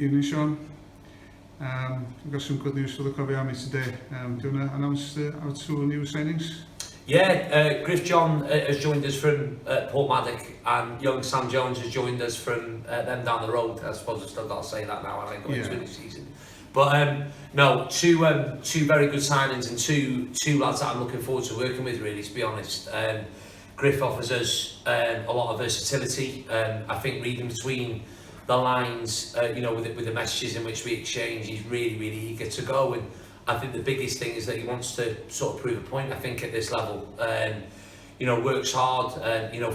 Evening, Sean. We've got some good news for the Covey Army today. Do you want to announce our two new signings? Yeah, Griff John has joined us from Portmaddock, and young Sam Jones has joined us from them down the road. I suppose I've still got to say that now, I think, going into the season. But no, two very good signings, and two lads that I'm looking forward to working with, really, to be honest. Griff offers us a lot of versatility. I think reading between the lines, with the messages in which we exchange, he's really, really eager to go. And I think the biggest thing is that he wants to sort of prove a point, I think, at this level. Works hard,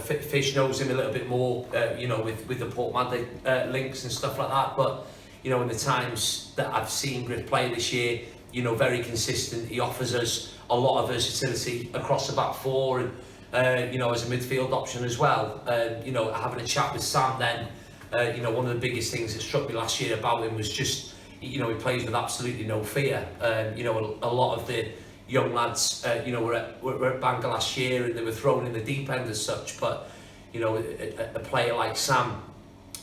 Fish knows him a little bit more, with the Portmaddock links and stuff like that. But, in the times that I've seen Griff play this year, very consistent. He offers us a lot of versatility across the back four and, as a midfield option as well. Having a chat with Sam then, one of the biggest things that struck me last year about him was just, he plays with absolutely no fear. A lot of the young lads, were at Bangor last year and they were thrown in the deep end as such. But, a player like Sam,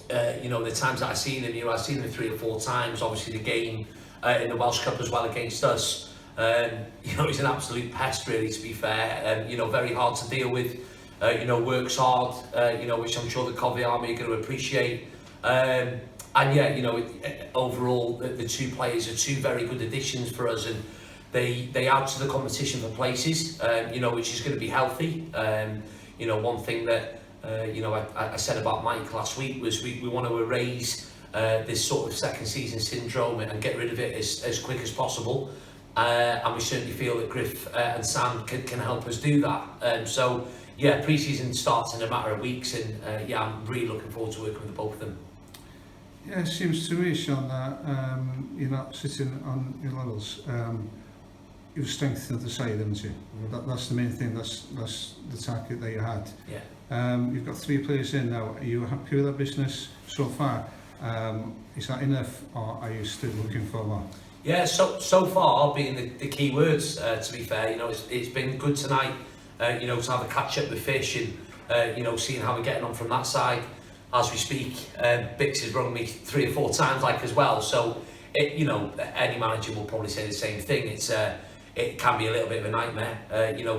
the times that I've seen him, I've seen him 3 or 4 times, obviously the game in the Welsh Cup as well against us. He's an absolute pest, really, to be fair. Very hard to deal with. Works hard, which I'm sure the Covey Army are going to appreciate. Overall, the two players are two very good additions for us, and they add to the competition for places, which is going to be healthy. One thing that I said about Mike last week was we want to erase this sort of second season syndrome and get rid of it as quick as possible. And we certainly feel that Griff and Sam can help us do that. Pre-season starts in a matter of weeks, and I'm really looking forward to working with both of them. Yeah, it seems to me, Sean, that you're not sitting on your laurels. You've strengthened the side, haven't you? That's the main thing. That's the target that you had. Yeah. You've got 3 players in now. Are you happy with that business so far? Is that enough, or are you still looking for more? Yeah, so far being the key words. To be fair, it's been good tonight. To have a catch up with Fish and seeing how we're getting on from that side as we speak. Bix has rung me 3 or 4 times as well. So any manager will probably say the same thing. It can be a little bit of a nightmare.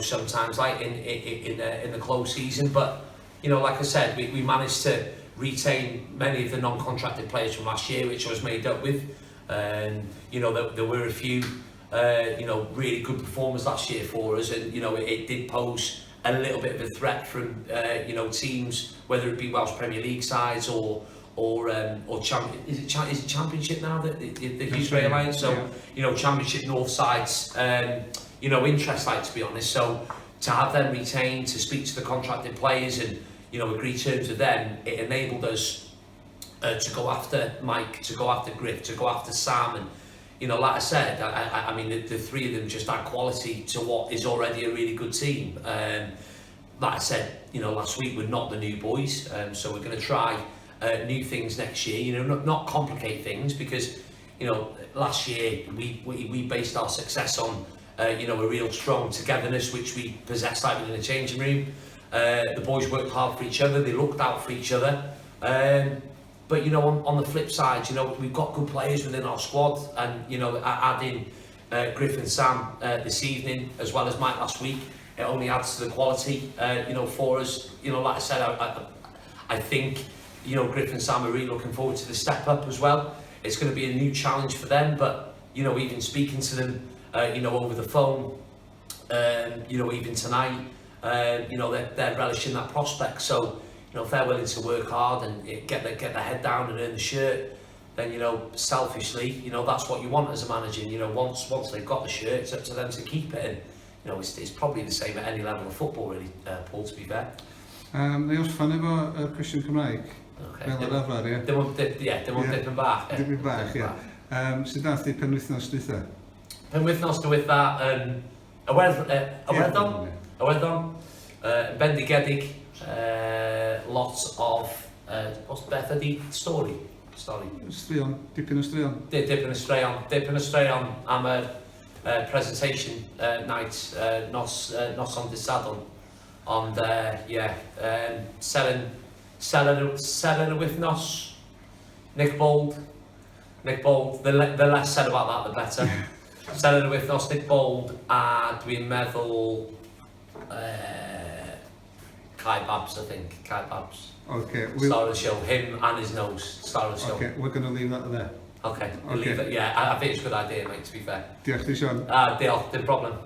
Sometimes in the close season. But like I said, we managed to retain many of the non-contracted players from last year, which I was made up with. There were a few really good performers last year for us, and it did pose a little bit of a threat from teams, whether it be Welsh Premier League sides or is it Championship now, the Hughes Grey Alliance? So Championship North sides, interest, to be honest. So to have them retained, to speak to the contracted players and agree terms with them, it enabled us to go after Mike, to go after Griff, to go after Sam, and like I said, I mean the 3 of them just add quality to what is already a really good team. Like I said, last week, we're not the new boys, so we're going to try new things next year. Not complicate things, because last year we based our success on a real strong togetherness, which we possessed within the changing room. The boys worked hard for each other, they looked out for each other. But on the flip side, we've got good players within our squad, and adding Griff and Sam this evening, as well as Mike last week, it only adds to the quality, for us. Like I said, I think Griff and Sam are really looking forward to the step up as well. It's going to be a new challenge for them, but even speaking to them, over the phone, even tonight, they're relishing that prospect. So. If they're willing to work hard and get their head down and earn the shirt, then selfishly, that's what you want as a manager. Once they've got the shirt, it's up to them to keep it. And it's probably the same at any level of football, really, Paul. To be fair. Niels fan efo Christian Cymraeg. Okay. Fel yr arfer, ie. Dim ond dipyn bach. Dipyn bach, ie. Sut nath di penwythnos dwytha? Penwythnos dwytha, Iwerddon, bendigedig. Lots of what's beth ydi stori straeon, dipyn o straeon. Dipyn o straeon am y presentation night, nos on dydd Sadwrn. Ond seren y wythnos, Nick Bold, Nick Bold, the less said about that, the better. Selling y wythnos, Nick Bold, a dwi'n meddwl Kai Babs, I think. Kai Babs. Okay. Star of the show. Him and his nose. Star of the show. Okay, we're going to leave that there. Okay, we'll leave it. Yeah, I think it's a good idea, mate, to be fair. Diolch ti, Sean. Diolch, dim problem.